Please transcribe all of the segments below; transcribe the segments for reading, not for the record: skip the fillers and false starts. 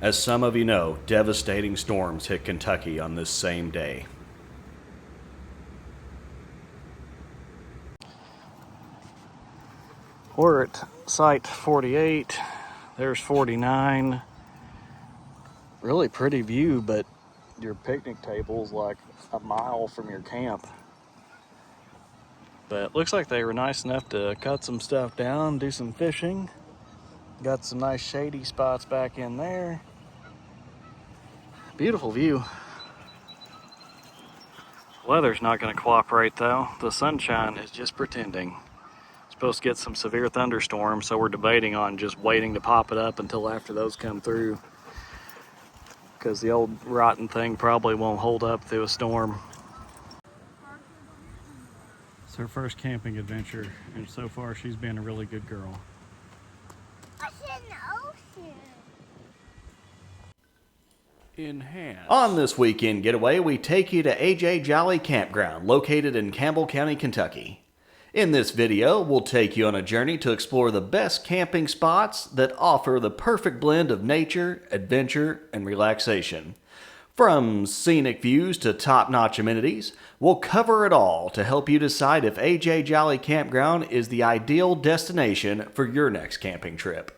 As some of you know, devastating storms hit Kentucky on this same day. We're at site 48. There's 49. Really pretty view, but your picnic table's like a mile from your camp. But looks like they were nice enough to cut some stuff down, do some fishing. Got some nice shady spots back in there. Beautiful view. Weather's not going to cooperate though. The sunshine is just pretending. Supposed to get some severe thunderstorms, so we're debating on just waiting to pop it up until after those come through, because the old rotten thing probably won't hold up through a storm. It's her first camping adventure, and so far she's been a really good girl. Enhanced. On this weekend getaway, we take you to AJ Jolly Campground, located in Campbell County, Kentucky. In this video, we'll take you on a journey to explore the best camping spots that offer the perfect blend of nature, adventure, and relaxation. From scenic views to top-notch amenities, we'll cover it all to help you decide if AJ Jolly Campground is the ideal destination for your next camping trip.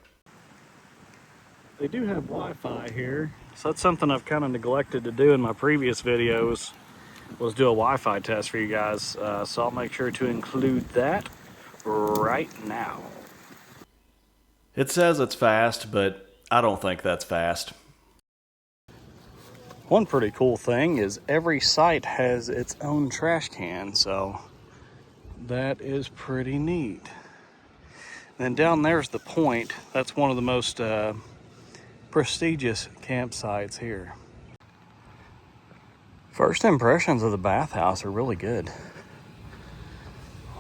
They do have Wi-Fi here, so that's something I've kind of neglected to do in my previous videos, was do a Wi-Fi test for you guys, so I'll make sure to include that right now. It says it's fast, but I don't think that's fast. One pretty cool thing is every site has its own trash can, so that is pretty neat. Then down there's the point. That's one of the most prestigious campsites here. First impressions of the bathhouse are really good.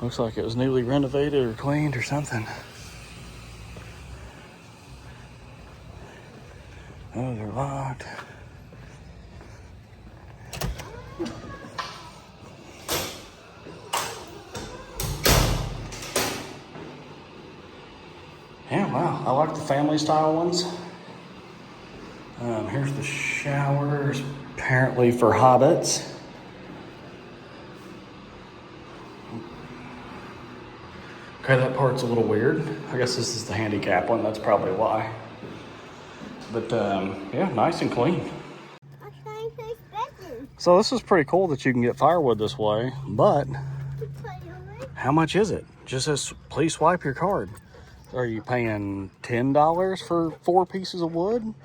Looks like it was newly renovated or cleaned or something. Oh, they're locked. Yeah, wow, I like the family style ones. Here's the showers, apparently for hobbits. Okay, that part's a little weird. I guess this is the handicap one, that's probably why. But yeah, nice and clean. So this is pretty cool that you can get firewood this way, but how much is it? Just says, please swipe your card. Are you paying $10 for 4 pieces of wood?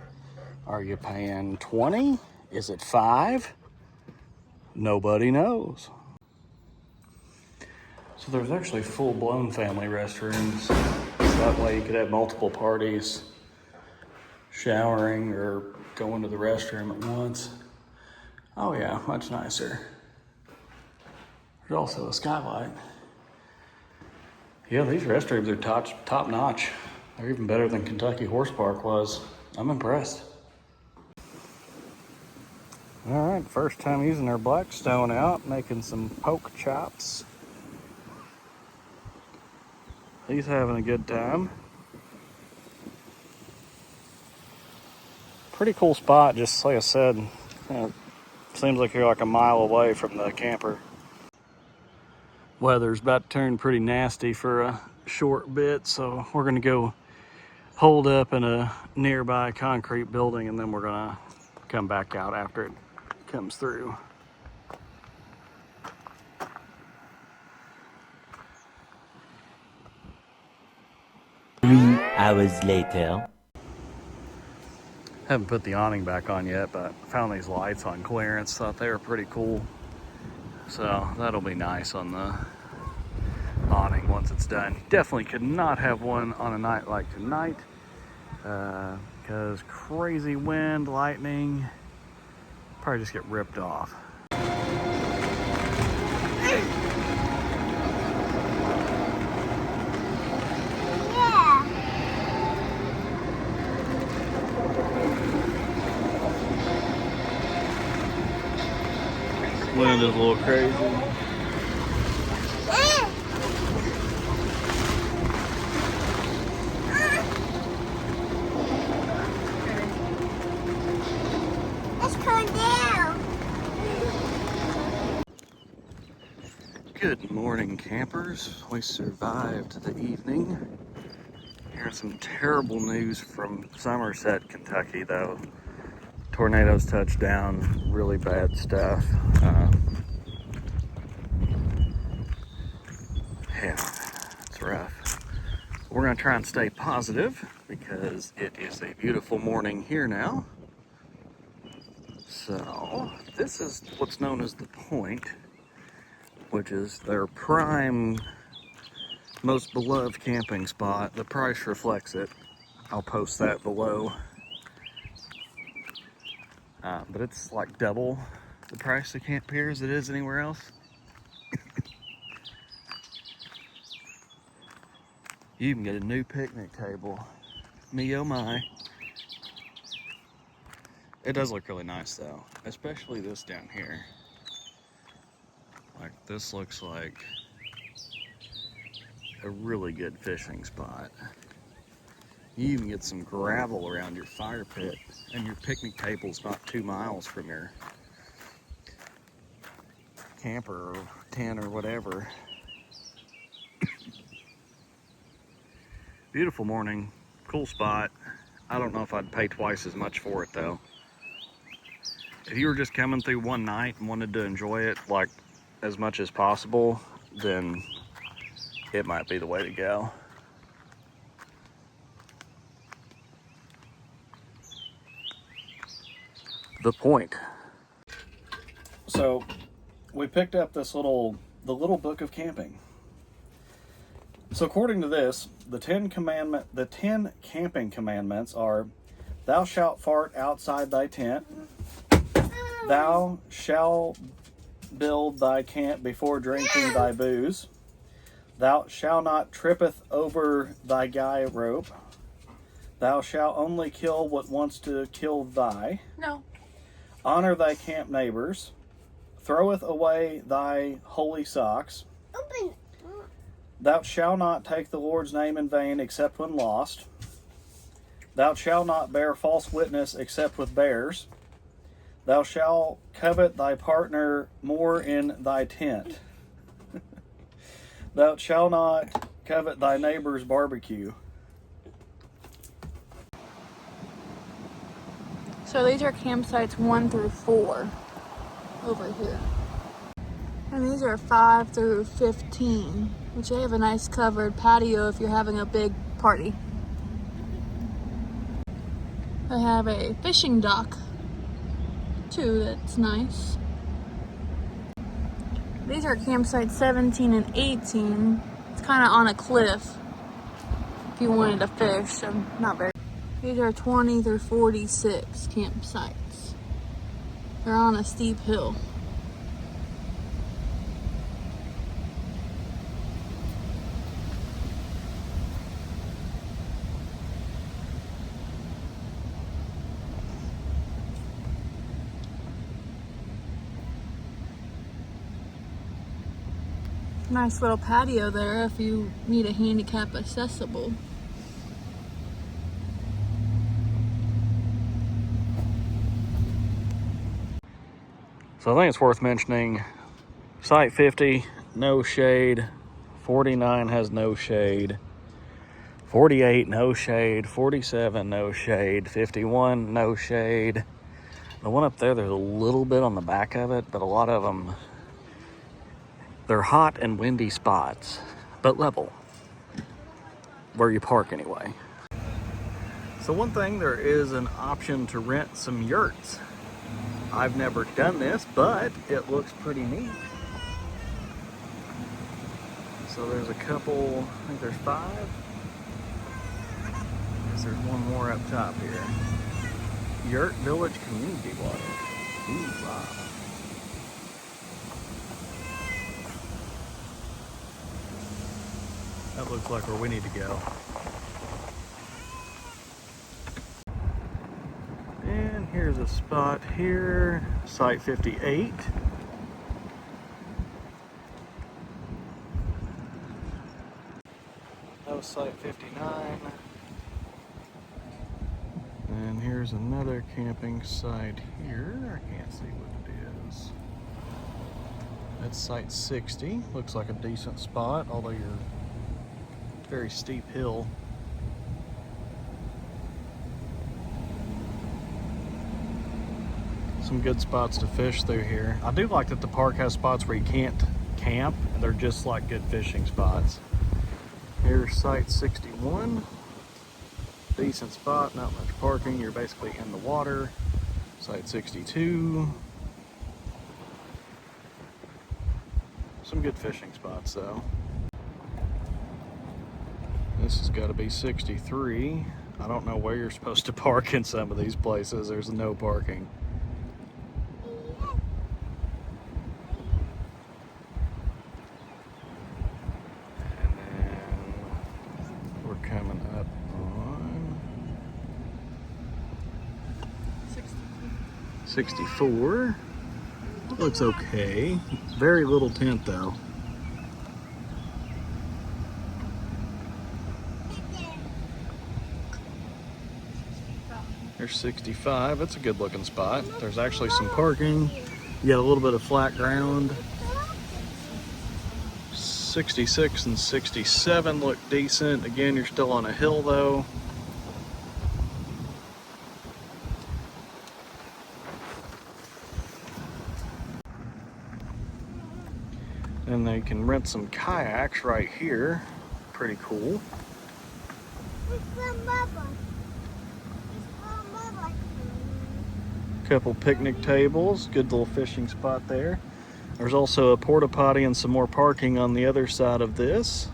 Are you paying 20? Is it 5? Nobody knows. So there's actually full-blown family restrooms. So that way you could have multiple parties showering or going to the restroom at once. Oh yeah, much nicer. There's also a skylight. Yeah, these restrooms are top notch. They're even better than Kentucky Horse Park was. I'm impressed. All right, first time using our Blackstone out, making some poke chops. He's having a good time. Pretty cool spot, just like I said. Seems like you're like a mile away from the camper. Weather's about to turn pretty nasty for a short bit, so we're gonna go hold up in a nearby concrete building, and then we're gonna come back out after it comes through. 3 hours later. Haven't put the awning back on yet, but found these lights on clearance. Thought they were pretty cool. So that'll be nice on the awning once it's done. Definitely could not have one on a night like tonight, because crazy wind, lightning, probably just get ripped off. Wind is a little crazy. just come down. Good morning, campers. We survived the evening. Here's some terrible news from Somerset, Kentucky, though. Tornadoes touched down, really bad stuff. Yeah, it's rough. We're gonna try and stay positive because it is a beautiful morning here now. So, this is what's known as the Point, which is their prime, most beloved camping spot. The price reflects it. I'll post that below. But it's like double the price of camp here as it is anywhere else. You can get a new picnic table. Me oh my. It does look really nice though, especially this down here. Like this looks like a really good fishing spot. You even get some gravel around your fire pit, and your picnic table's not 2 miles from your camper or tent or whatever. Beautiful morning, cool spot. I don't know if I'd pay twice as much for it though. If you were just coming through one night and wanted to enjoy it like as much as possible, then it might be the way to go. The Point. So we picked up the little book of camping. So according to this, the 10 camping commandments are: thou shalt fart outside thy tent, thou shalt build thy camp before drinking thy booze, thou shalt not trippeth over thy guy rope, thou shalt only kill what wants to kill thy. No. Honor thy camp neighbors, throweth away thy holy socks. Open. Thou shalt not take the Lord's name in vain except when lost. Thou shalt not bear false witness except with bears. Thou shalt covet thy partner more in thy tent. Thou shalt not covet thy neighbor's barbecue. So these are campsites 1 through 4 over here. And these are 5 through 15, which they have a nice covered patio if you're having a big party. They have a fishing dock too, that's nice. These are campsites 17 and 18. It's kind of on a cliff if you wanted to fish, so not very. These are 20 through 46 campsites. They're on a steep hill. Nice little patio there if you need a handicap accessible. So I think it's worth mentioning, Site 50, no shade. 49 has no shade. 48, no shade. 47, no shade. 51, no shade. The one up there, there's a little bit on the back of it, but a lot of them, they're hot and windy spots, but level, where you park anyway. So one thing, there is an option to rent some yurts. I've never done this, but it looks pretty neat. So there's a couple, I think there's 5. I guess there's one more up top here. Yurt Village Community Water. Ooh, wow. That looks like where we need to go. And here's a spot here, Site 58. That was Site 59. then here's another camping site here. I can't see what it is. That's site 60. Looks like a decent spot, although you're very steep hill. Some good spots to fish through here. I do like that the park has spots where you can't camp, and they're just like good fishing spots. Here's site 61. Decent spot, not much parking. You're basically in the water. Site 62. Some good fishing spots though. This has got to be 63. I don't know where you're supposed to park in some of these places. There's no parking. And then we're coming up on 64. Looks okay. Very little tent though. There's 65. That's a good looking spot. There's actually some parking. You got a little bit of flat ground. 66 and 67 look decent. Again, you're still on a hill though. And they can rent some kayaks right here. Pretty cool. Couple picnic tables, good little fishing spot there. There's also a porta potty and some more parking on the other side of this.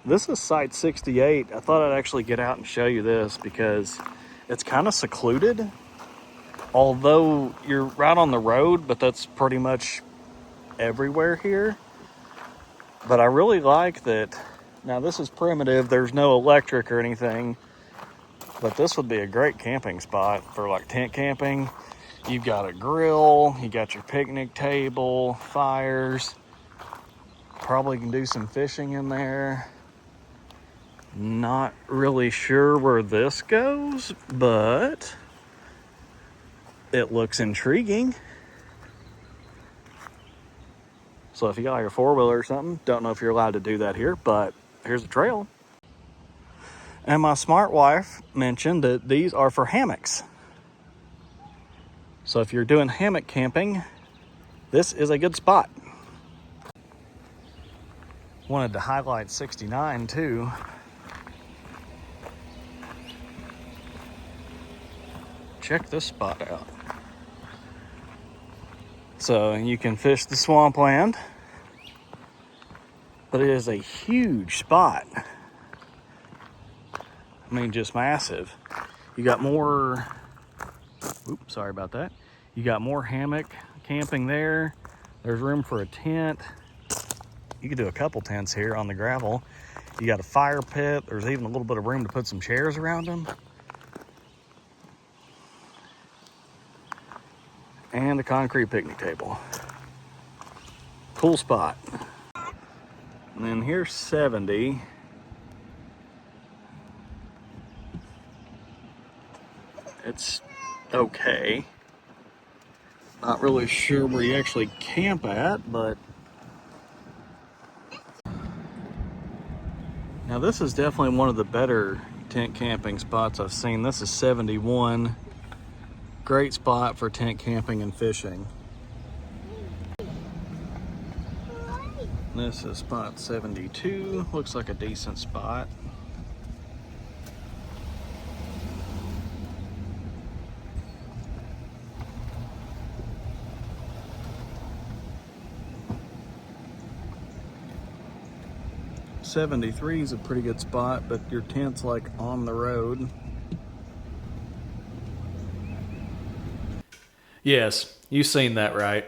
This is site 68. I thought I'd actually get out and show you this because it's kind of secluded. Although you're right on the road, but that's pretty much everywhere here. But I really like that. Now this is primitive, there's no electric or anything, but this would be a great camping spot for like tent camping. You've got a grill, you got your picnic table, fires, probably can do some fishing in there. Not really sure where this goes, but it looks intriguing. So if you got like a four-wheeler or something, don't know if you're allowed to do that here, but here's a trail. And my smart wife mentioned that these are for hammocks. So if you're doing hammock camping, this is a good spot. Wanted to highlight 69 too. Check this spot out. So you can fish the swampland, but it is a huge spot. I mean, just massive. You got more, oops, sorry about that. You got more hammock camping there. There's room for a tent. You could do a couple tents here on the gravel. You got a fire pit. There's even a little bit of room to put some chairs around them. And a concrete picnic table. Cool spot. And then here's 70. It's okay. Not really sure where you actually camp at, but now this is definitely one of the better tent camping spots I've seen. This is 71. Great spot for tent camping and fishing. This is spot 72. Looks like a decent spot. '73 is a pretty good spot, but your tent's like on the road. Yes, you've seen that right.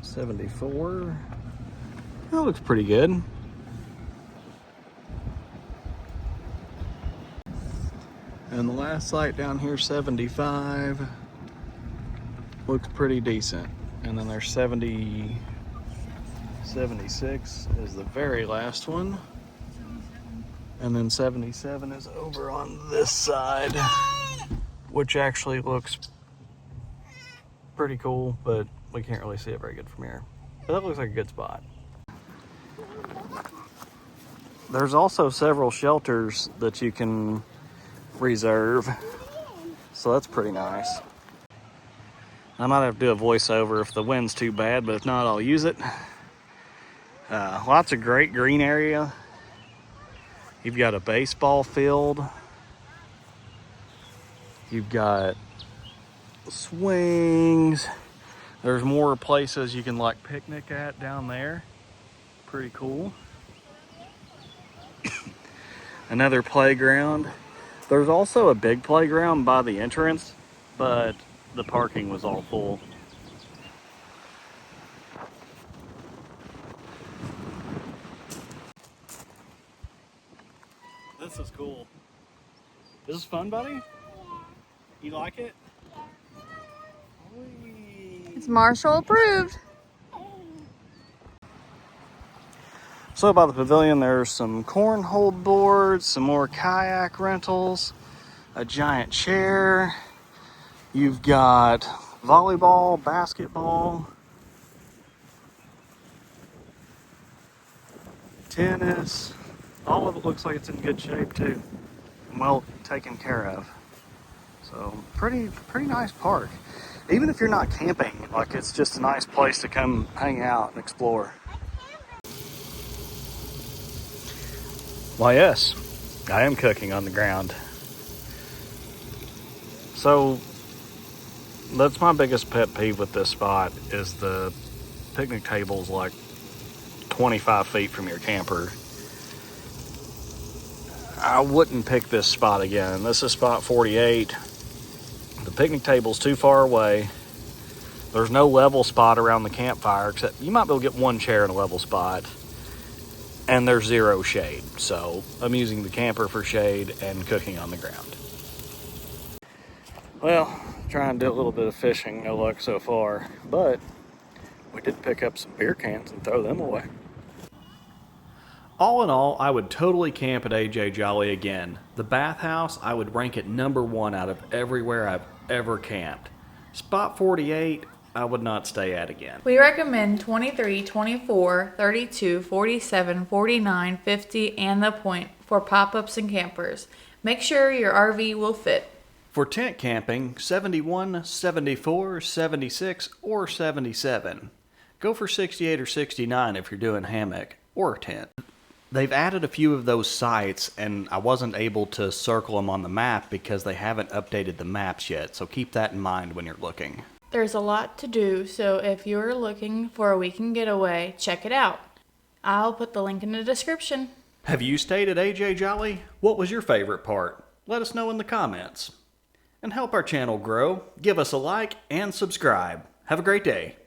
74. That looks pretty good. And the last site down here, 75. Looks pretty decent. And then there's 76 is the very last one. And then 77 is over on this side, which actually looks pretty cool, but we can't really see it very good from here. But that looks like a good spot. There's also several shelters that you can reserve, so that's pretty nice. I might have to do a voiceover if the wind's too bad, but if not, I'll use it. Lots of great green area. You've got a baseball field. You've got swings. There's more places you can like picnic at down there. Pretty cool. Another playground. There's also a big playground by the entrance, but the parking was all full. This is cool. This is fun, buddy? Yeah. You like it? Yeah. It's Marshall approved. So by the pavilion, there's some cornhole boards, some more kayak rentals, a giant chair. You've got volleyball, basketball, tennis. All of it looks like it's in good shape too, and well taken care of. So pretty nice park. Even if you're not camping, like it's just a nice place to come hang out and explore. Why, yes, I am cooking on the ground. So that's my biggest pet peeve with this spot is the picnic table's like 25 feet from your camper. I wouldn't pick this spot again. This is spot 48. The picnic table's too far away. There's no level spot around the campfire, except you might be able to get one chair in a level spot. And there's zero shade, so I'm using the camper for shade and cooking on the ground. Well, trying to do a little bit of fishing, no luck so far, but we did pick up some beer cans and throw them away. All in all, I would totally camp at AJ Jolly again. The bathhouse, I would rank it #1 out of everywhere I've ever camped. Spot 48, I would not stay at again. We recommend 23, 24, 32, 47, 49, 50, and the Point for pop-ups and campers. Make sure your RV will fit. For tent camping, 71, 74, 76, or 77. Go for 68 or 69 if you're doing hammock or tent. They've added a few of those sites, and I wasn't able to circle them on the map because they haven't updated the maps yet, so keep that in mind when you're looking. There's a lot to do, so if you're looking for a weekend getaway, check it out. I'll put the link in the description. Have you stayed at AJ Jolly? What was your favorite part? Let us know in the comments. And help our channel grow, give us a like and subscribe. Have a great day.